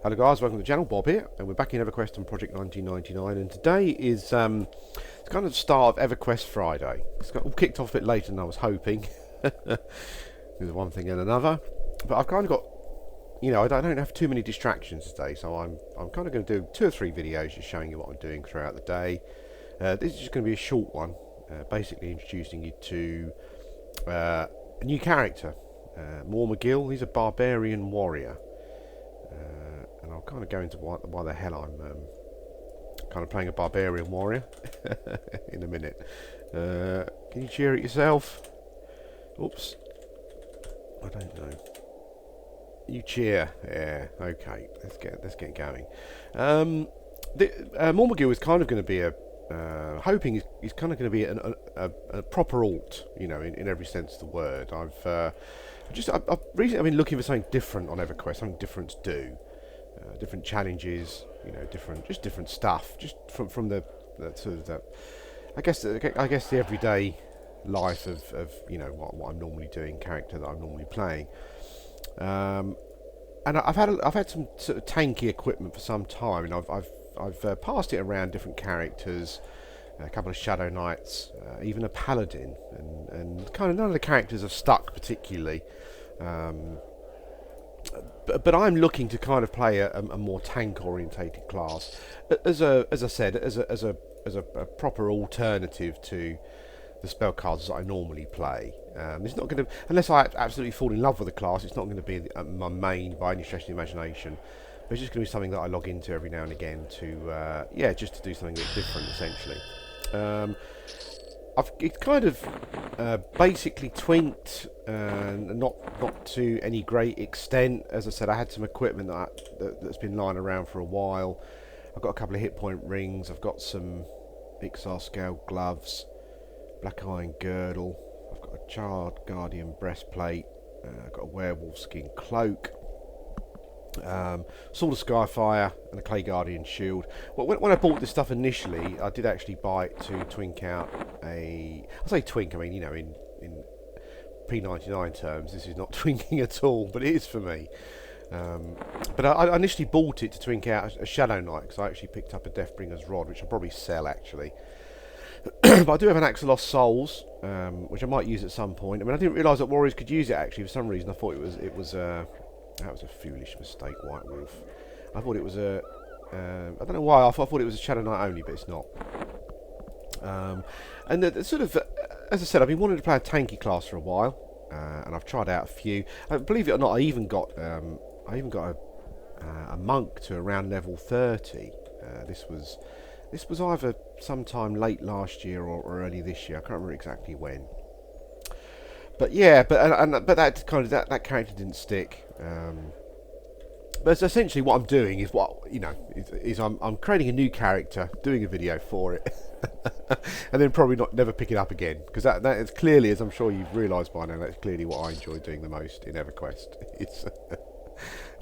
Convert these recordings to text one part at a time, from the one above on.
Hello guys, welcome to the channel, Bob here, and we're back in Everquest on Project 1999, and today is it's kind of the start of Everquest Friday. It's got all kicked off a bit later than I was hoping. There's one thing and another, but I've kind of got, I don't have too many distractions today, so I'm kind of going to do 2 or 3 videos just showing you what I'm doing throughout the day. This is just going to be a short one, basically introducing you to a new character, Moore McGill. He's a barbarian warrior. And I'll kind of go into why the hell I'm kind of playing a barbarian warrior in a minute. Can you cheer it yourself? Oops. I don't know. You cheer. Yeah. Okay. Let's get going. Moore McGill is kind of going to be hoping he's kind of going to be a proper alt, in every sense of the word. I've recently been looking for something different on Everquest, something different to do. Different challenges, different stuff, just from the sort of I guess the everyday life of what I'm normally doing, character that I'm normally playing. And I've had some sort of tanky equipment for some time, and I've passed it around different characters, a couple of Shadow Knights, even a Paladin, and kind of none of the characters have stuck particularly. But I'm looking to kind of play a more tank-orientated class, as I said, as a proper alternative to the spell cards that I normally play. It's not going to, unless I absolutely fall in love with the class, it's not going to be my main by any stretch of the imagination. But it's just going to be something that I log into every now and again to, just to do something a bit different, essentially. It's kind of basically twinked, not to any great extent. As I said, I had some equipment that's been lying around for a while. I've got a couple of hit point rings. I've got some Ixar scale gloves, black iron girdle. I've got a charred guardian breastplate. I've got a werewolf skin cloak. Sword of Skyfire and a Clay Guardian shield. Well, when I bought this stuff initially, I did actually buy it to twink out I say twink, I mean, in P99 terms, this is not twinking at all, but it is for me. But I initially bought it to twink out a Shadow Knight, because I actually picked up a Deathbringer's Rod, which I'll probably sell actually. But I do have an Axe of Lost Souls, which I might use at some point. I mean, I didn't realise that warriors could use it actually. For some reason, I thought that was a foolish mistake, White Wolf. I thought it was I don't know why, I thought it was a Shadow Knight only, but it's not. And the sort of, as I said, I've been wanting to play a tanky class for a while, and I've tried out a few. Believe it or not, I even got a monk to around level 30. This was either sometime late last year or early this year. I can't remember exactly when. But yeah, but that kind of that character didn't stick. But essentially, what I'm doing is I'm creating a new character, doing a video for it, and then probably never pick it up again, because that is clearly, as I'm sure you've realised by now, that's clearly what I enjoy doing the most in EverQuest. It's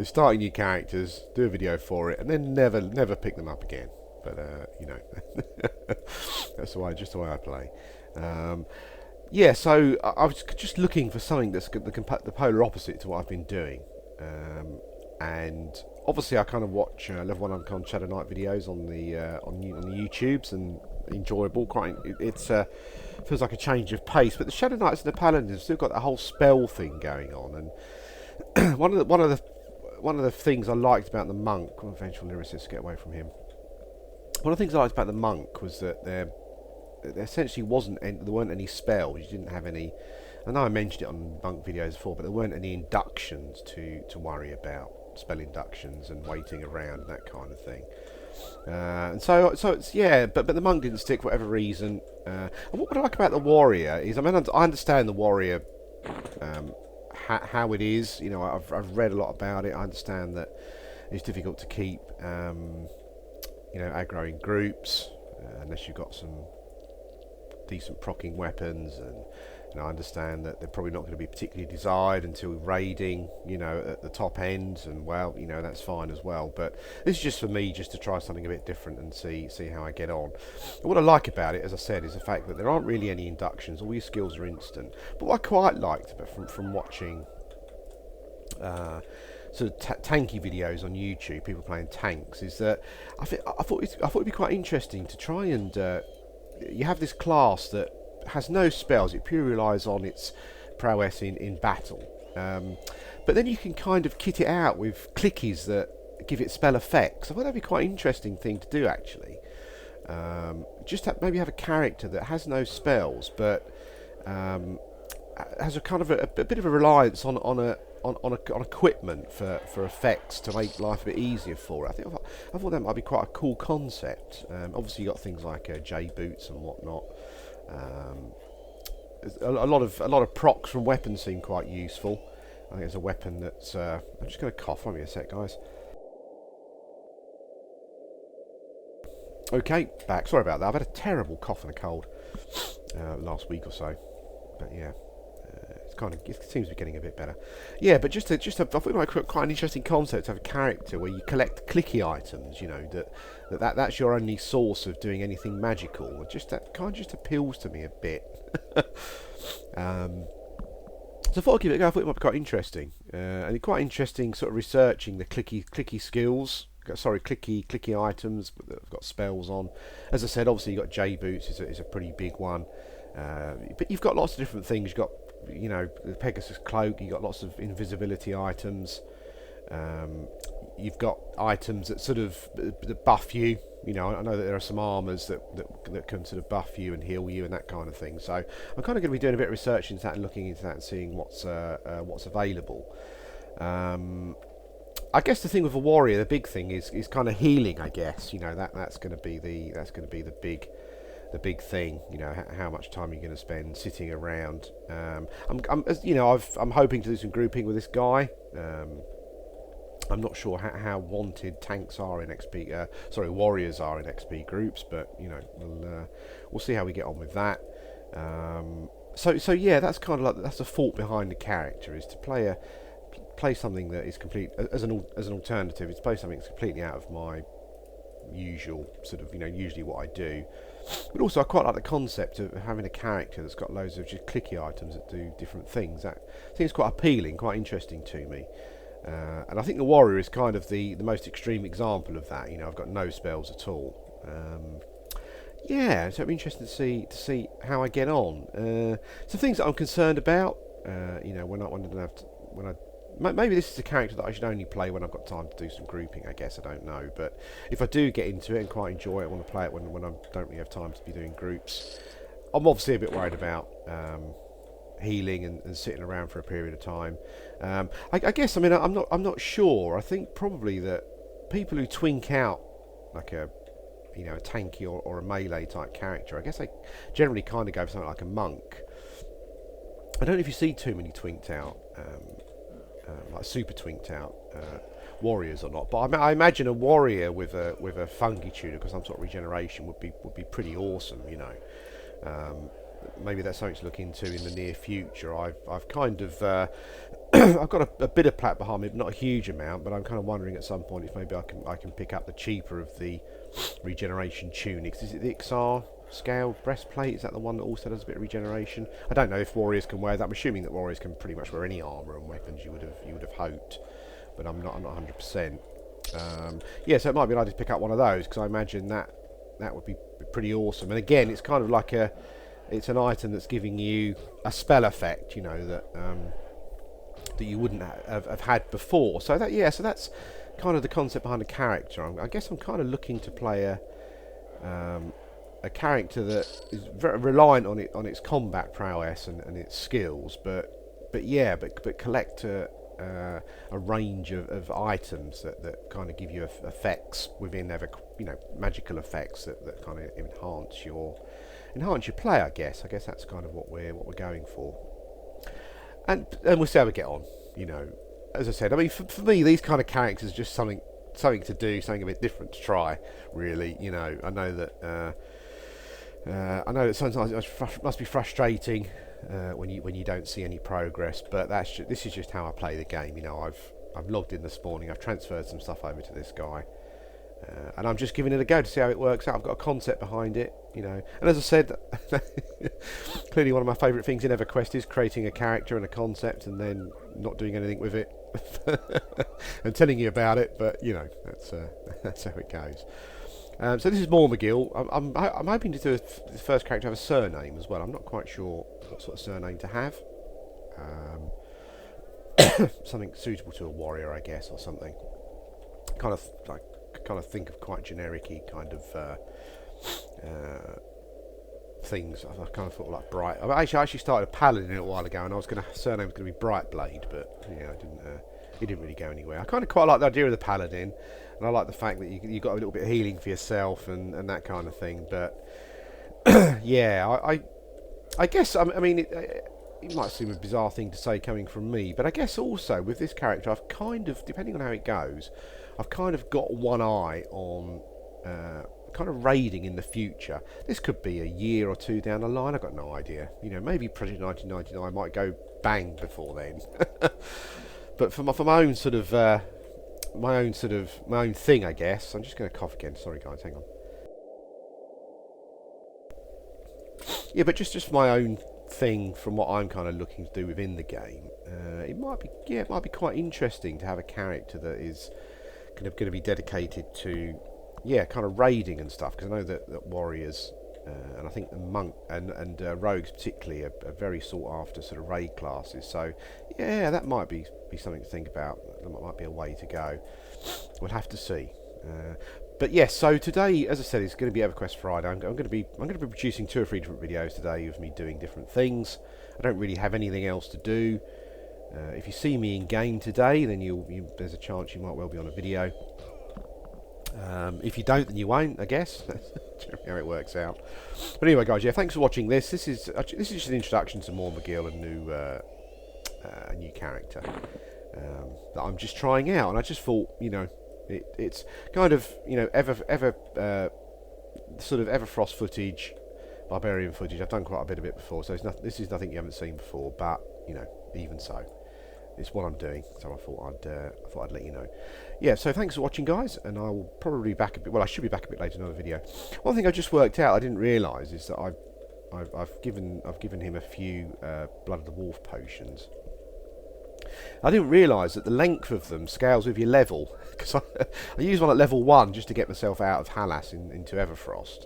starting new characters, do a video for it, and then never pick them up again. But that's just the way I play. Yeah, so I was just looking for something that's the polar opposite to what I've been doing. And obviously I kind of watch level 1 Uncommon Shadow Knight videos on the YouTubes, and enjoyable. It feels like a change of pace. But the Shadow Knights and the Paladins have still got that whole spell thing going on. And one of the things I liked about the monk, eventual lyricist, get away from him. One of the things I liked about the monk was that there essentially there weren't any spells. You didn't have any. I know I mentioned it on monk videos before, but there weren't any inductions to worry about, spell inductions and waiting around and that kind of thing. And so it's, yeah, but the monk didn't stick for whatever reason. And what I like about the warrior is, I mean, I understand the warrior, how it is. I've read a lot about it. I understand that it's difficult to keep, aggro in groups, unless you've got some decent proccing weapons, and I understand that they're probably not going to be particularly desired until raiding, at the top ends, and well, that's fine as well. But this is just for me, just to try something a bit different and see how I get on. And what I like about it, as I said, is the fact that there aren't really any inductions. All your skills are instant. But what I quite liked from watching sort of tanky videos on YouTube, people playing tanks, is that I thought it'd be quite interesting to try and you have this class that has no spells; it purely relies on its prowess in battle. But then you can kind of kit it out with clickies that give it spell effects. I thought that'd be quite an interesting thing to do, actually. Just maybe have a character that has no spells, but has a kind of a bit of a reliance on equipment for effects to make life a bit easier for it. I thought that might be quite a cool concept. Obviously, you got things like J boots and whatnot. A lot of procs from weapons seem quite useful. I think it's a weapon that's. I'm just going to cough. Wait me a sec, guys. Okay, back. Sorry about that. I've had a terrible cough and a cold last week or so. But yeah, it seems to be getting a bit better. Yeah, but I thought it might be quite an interesting concept to have a character where you collect clicky items. You know that's your only source of doing anything magical. That kind of just appeals to me a bit. So I thought I'd give it a go. I thought it might be quite interesting, and it's quite interesting sort of researching the clicky skills. Clicky items that have got spells on. As I said, obviously you've got J boots is a pretty big one, but you've got lots of different things. You've got the Pegasus cloak. You've got lots of invisibility items. You've got items that sort of that buff you. I know that there are some armours that can sort of buff you and heal you and that kind of thing. So I'm kind of going to be doing a bit of research into that and looking into that and seeing what's available. I guess the thing with a warrior, the big thing is kind of healing. I guess that's going to be the big thing. How much time you're going to spend sitting around. I'm hoping to do some grouping with this guy. I'm not sure how wanted tanks are in XP. Warriors are in XP groups, but we'll see how we get on with that. So yeah, that's kind of that's the thought behind the character, is to play something that is complete as an alternative. It's play something that's completely out of my usual sort of usually what I do. But also I quite like the concept of having a character that's got loads of just clicky items that do different things. That seems quite appealing, quite interesting to me. And I think the warrior is kind of the most extreme example of that. I've got no spells at all. So it'll be interesting to see how I get on. Some things that I'm concerned about. Maybe this is a character that I should only play when I've got time to do some grouping. I guess, I don't know. But if I do get into it and quite enjoy it, I want to play it when I don't really have time to be doing groups. I'm obviously a bit worried about healing and sitting around for a period of time. I guess I'm not sure. I think probably that people who twink out like a tanky or a melee type character, I guess they generally kind of go for something like a monk. I don't know if you see too many twinked out, like super twinked out warriors or not. But I imagine a warrior with a fungi tunic or some sort of regeneration would be pretty awesome. Maybe that's something to look into in the near future. I've kind of I've got a bit of plat behind me, but not a huge amount. But I'm kind of wondering at some point if maybe I can pick up the cheaper of the regeneration tunics. Is it the XR scale breastplate? Is that the one that also does a bit of regeneration? I don't know if warriors can wear that. I'm assuming that warriors can pretty much wear any armour and weapons you would have hoped, but I'm not 100%. So it might be nice to pick up one of those, because I imagine that would be pretty awesome. And again, it's kind of like it's an item that's giving you a spell effect, that you wouldn't have had before. So that's kind of the concept behind the character. I guess I'm kind of looking to play a character that is very reliant on its combat prowess and its skills, but collect a range of items that kind of give you effects within magical effects that kind of enhance your play. I guess that's kind of what we're going for, and we'll see how we get on. As I said, for me, these kind of characters are just something to do, something a bit different to try. Really, I know that sometimes it must be frustrating when you don't see any progress, but this is just how I play the game. I've logged in this morning. I've transferred some stuff over to this guy, and I'm just giving it a go to see how it works out. I've got a concept behind it, and as I said, clearly one of my favourite things in Everquest is creating a character and a concept and then not doing anything with it. and telling you about it, but you know that's how it goes. So this is Mormagil. I'm hoping to do the first character have a surname as well. I'm not quite sure what sort of surname to have. Something suitable to a warrior, I guess, or something. Kind of like think of quite generic-y kind of things. I kind of thought like bright. I actually started a paladin a while ago, and I was surname was going to be Brightblade, but yeah, I didn't. It didn't really go anywhere. I kind of quite like the idea of the paladin, and I like the fact that you got a little bit of healing for yourself and that kind of thing. But yeah, I guess I mean it might seem a bizarre thing to say coming from me, but I guess also with this character, I've kind of, depending on how it goes, I've kind of got one eye on kind of raiding in the future. This could be a year or two down the line. I've got no idea. You know, maybe Project 1999 might go bang before then. But for my own sort of my own thing, I guess. I'm just going to cough again. Sorry, guys. Hang on. Yeah, but just my own thing from what I'm kind of looking to do within the game. It might be quite interesting to have a character that is kind of going to be dedicated to kind of raiding and stuff, because I know that warriors and I think the monk and rogues particularly are very sought after sort of raid classes. So yeah, that might be something to think about. That might be a way to go. We'll have to see. But yes, so today, as I said, it's going to be Everquest Friday. I'm going to be producing 2 or 3 different videos today of me doing different things. I don't really have anything else to do. If you see me in game today, then there's a chance you might well be on a video. If you don't, then you won't, I guess. That's how it works out. But anyway, guys, yeah, thanks for watching this. This is just an introduction to Mormagil, a new character that I'm just trying out, and I just thought, you know, it's kind of, you know, sort of Everfrost footage, barbarian footage. I've done quite a bit of it before, so this is nothing you haven't seen before. But you know, even so, it's what I'm doing. So I thought I'd let you know. Yeah. So thanks for watching, guys, and I will probably be back a bit. Well, I should be back a bit later in another video. One thing I just worked out I didn't realise is that I've given him a few Blood of the Wolf potions. I didn't realise that the length of them scales with your level, because I used one at level 1 just to get myself out of Halas into Everfrost,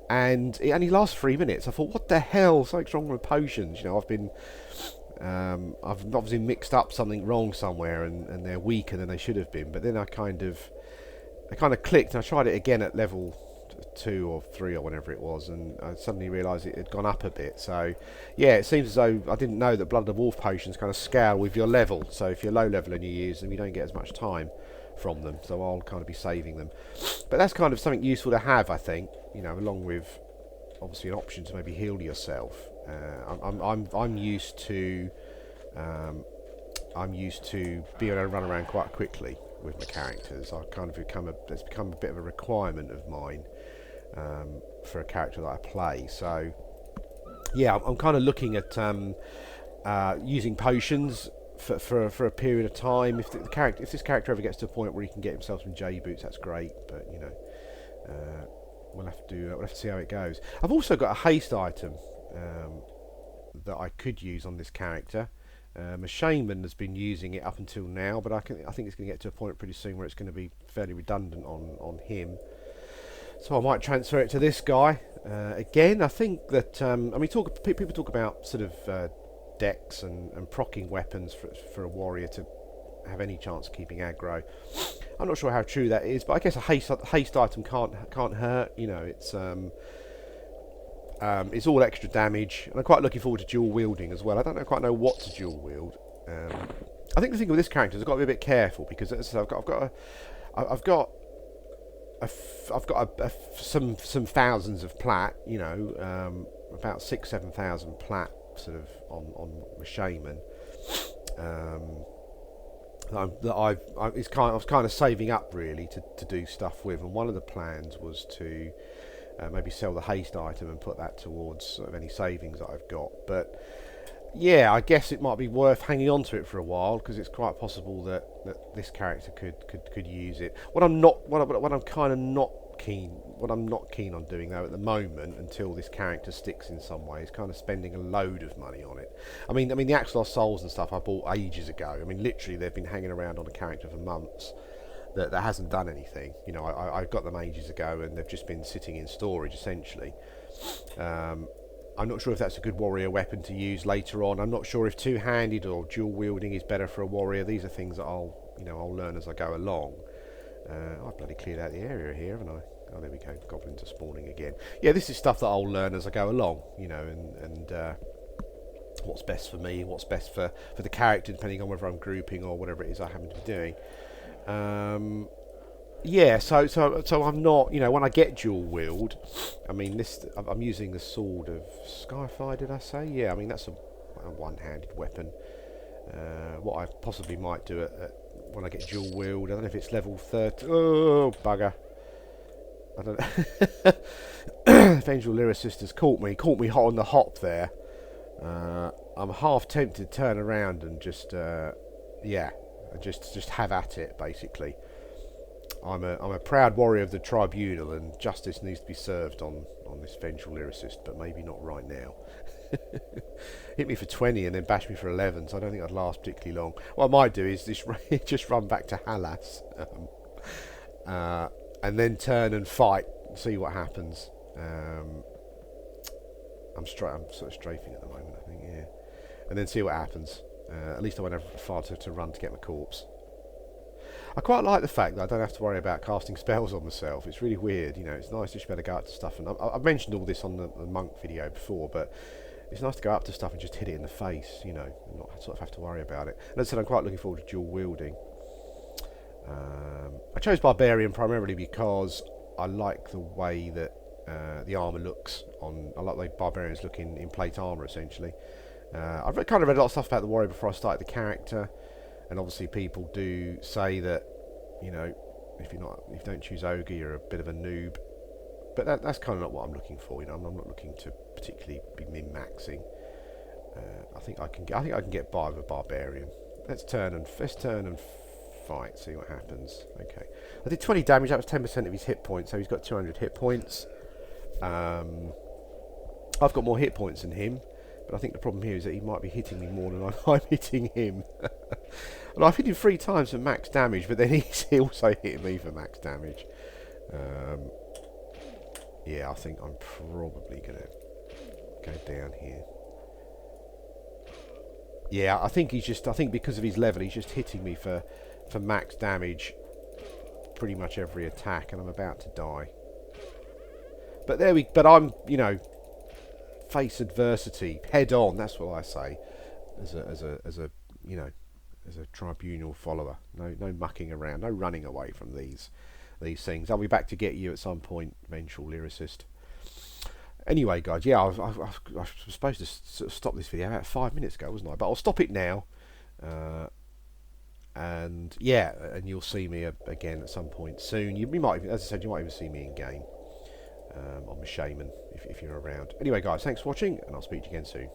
and it only lasts 3 minutes. I thought, what the hell, something's wrong with potions. You know, I've obviously mixed up something wrong somewhere, and they're weaker than they should have been. But then I kind of clicked, and I tried it again at level 2 or 3 or whatever it was, and I suddenly realised it had gone up a bit. So yeah, it seems as though I didn't know that Blood of the Wolf potions kind of scale with your level. So if you're low level and you use them, you don't get as much time from them. So I'll kind of be saving them. But that's kind of something useful to have, I think. You know, along with obviously an option to maybe heal yourself. I'm used to being able to run around quite quickly with my characters. It's become a bit of a requirement of mine for a character that I play. So yeah, I'm kind of looking at using potions for a period of time. If this character ever gets to a point where he can get himself some J boots, that's great. But you know, we'll have to see how it goes. I've also got a haste item that I could use on this character. A shaman has been using it up until now, but I think it's going to get to a point pretty soon where it's going to be fairly redundant on him. So I might transfer it to this guy. Again, I think that people talk about sort of decks and proccing weapons for a warrior to have any chance of keeping aggro. I'm not sure how true that is, but I guess a haste item can't hurt. You know, it's all extra damage, and I'm quite looking forward to dual wielding as well. I don't quite know what to dual wield. I think the thing with this character is I've got to be a bit careful, because as I say, I've got some thousands of plat. You know, about 6,000-7,000 plat sort of on the shaman. I was kind of saving up really to do stuff with, and one of the plans was to maybe sell the haste item and put that towards sort of any savings that I've got. But yeah, I guess it might be worth hanging on to it for a while, because it's quite possible that this character could use it. What I'm kind of not What I'm not keen on doing though at the moment, until this character sticks in some way, is kind of spending a load of money on it. I mean the Axelar Souls and stuff I bought ages ago. I mean, literally they've been hanging around on a character for months that hasn't done anything. You know, I got them ages ago and they've just been sitting in storage essentially. I'm not sure if that's a good warrior weapon to use later on. I'm not sure if two-handed or dual wielding is better for a warrior. These are things that I'll learn as I go along. I've bloody cleared out the area here, haven't I? Oh, there we go. Goblins are spawning again. Yeah, this is stuff that I'll learn as I go along, and what's best for me, what's best for the character, depending on whether I'm grouping or whatever it is I happen to be doing. Yeah, so I'm not, when I get dual wield, I mean, I'm using the sword of Skyfire, did I say? Yeah, I mean, that's a one-handed weapon. What I possibly might do when I get dual wield, I don't know if it's level 30. Oh, bugger. I don't know. Vengeful Lyricist has caught me hot on the hop there. I'm half tempted to turn around and just have at it, basically. I'm a proud warrior of the tribunal, and justice needs to be served on this vengeful lyricist, but maybe not right now. Hit me for 20 and then bash me for 11, so I don't think I'd last particularly long. What I might do is just run back to Halas, and then turn and fight, and see what happens. I'm sort of strafing at the moment, I think, yeah. And then see what happens. At least I won't have far to run to get my corpse. I quite like the fact that I don't have to worry about casting spells on myself. It's really weird, it's nice to just be able to go up to stuff. And I've mentioned all this on the monk video before, but it's nice to go up to stuff and just hit it in the face, and not sort of have to worry about it. And as I said, I'm quite looking forward to dual wielding. I chose Barbarian primarily because I like the way that the armour looks I like the way Barbarians look in plate armour, essentially. I've kind of read a lot of stuff about the warrior before I started the character. And obviously people do say that, if you don't choose ogre, you're a bit of a noob. But that's kind of not what I'm looking for. I'm not looking to particularly be min-maxing. I think I can get by with a barbarian. Let's turn and fight. See what happens. Okay, I did 20 damage. That was 10% of his hit points. So he's got 200 hit points. I've got more hit points than him. But I think the problem here is that he might be hitting me more than I'm hitting him. And I've hit him 3 times for max damage, but then he's also hitting me for max damage. Yeah, I think I'm probably going to go down here. Yeah, I think because of his level, he's just hitting me for max damage pretty much every attack, and I'm about to die. But I'm, face adversity head on. That's what I say, as a tribunal follower. No mucking around, no running away from these things. I'll be back to get you at some point, vengeful lyricist. Anyway, guys, yeah, I was supposed to sort of stop this video about 5 minutes ago, wasn't I? But I'll stop it now. And yeah, and you'll see me again at some point soon. You might even, as I said, you might even see me in game. I'm a shaman if you're around. Anyway, guys, thanks for watching, and I'll speak to you again soon.